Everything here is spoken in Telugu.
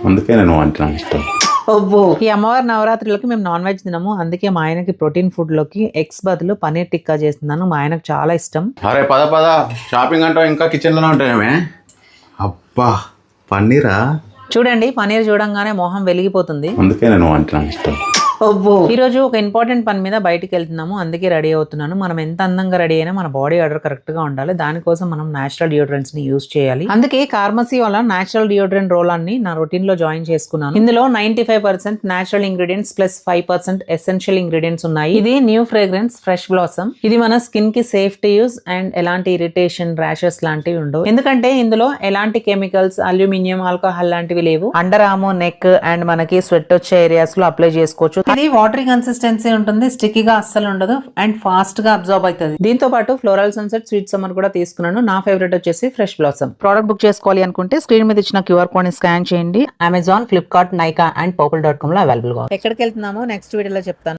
అందుకే నేను అంటే నాకు ఇష్టం. ఈ అమ్మవారి నవరాత్రులకి మేము నాన్ వెజ్ తినము, అందుకే మా ఆయనకి ప్రోటీన్ ఫుడ్ లోకి ఎగ్స్ బదులు పనీర్ టిక్కా చేస్తున్నాను. మా ఆయనకు చాలా ఇష్టం. అరే పద షాపింగ్ అంటావు ఇంకా కిచెన్ లోనే ఉంటాయేమే. అబ్బా పన్నీరా. చూడండి, పనీర్ చూడంగానే మొహం వెలిగిపోతుంది. అందుకే నేను అంటే నాకు ఇష్టం. ఈ రోజు ఒక ఇంపార్టెంట్ పని మీద బయటికి వెళ్తున్నాము, అందుకే రెడీ అవుతున్నాను. మనం ఎంత అందంగా రెడీ అయినా మన బాడీ ఆర్డర్ కరెక్ట్ గా ఉండాలి. దానికోసం మనం నేచురల్ డియోడ్రెంట్స్ ని యూజ్ చేయాలి. అందుకే ఫార్మసీ వల్ల నేచురల్ డియోడ్రెంట్ రోల్ అన్ని నా రొటీన్ లో జాయిన్ చేసుకున్నాను. ఇందులో 95% natural ingredients plus 5% essential ingredients ఉన్నాయి. ఇది న్యూ ఫ్రేగ్రెన్స్ ఫ్రెష్ బ్లాసమ్. ఇది మన స్కిన్ కి సేఫ్ టు యూజ్ అండ్ ఎలాంటి ఇరిటేషన్ ర్యాషెస్ లాంటివి ఉండవు, ఎందుకంటే ఇందులో ఎలాంటి కెమికల్స్, అల్యూమినియం, ఆల్కహాల్ లాంటివి లేవు. అండర్ ఆర్మ్, నెక్ అండ్ మనకి స్వెట్ వచ్చే ఏరియాస్ లో అప్లై చేసుకోవచ్చు. ఇది వాటరీ కన్సిస్టెన్సీ ఉంటుంది, స్టిక్కీగా అస్సలు ఉండదు అండ్ ఫాస్ట్ గా అబ్జార్బ్ అవుతుంది. దీంతో పాటు ఫ్లోరల్ సన్సెట్, స్వీట్ సమ్మర్ కూడా తీసుకున్నాను. నా ఫేవరెట్ వచ్చేసి ఫ్రెష్ బ్లాసమ్. ప్రోడక్ట్ బుక్ చేసుకోవాలి అనుకుంటే స్క్రీన్ మీద ఇచ్చిన QR కోడ్ ని స్కాన్ చేయండి. Amazon, Flipkart, Nykaa and purple.com లో అవైలబుల్ గా. ఎక్కడికి వెళ్తున్నామో నెక్స్ట్ వీడియోలో చెప్తాను.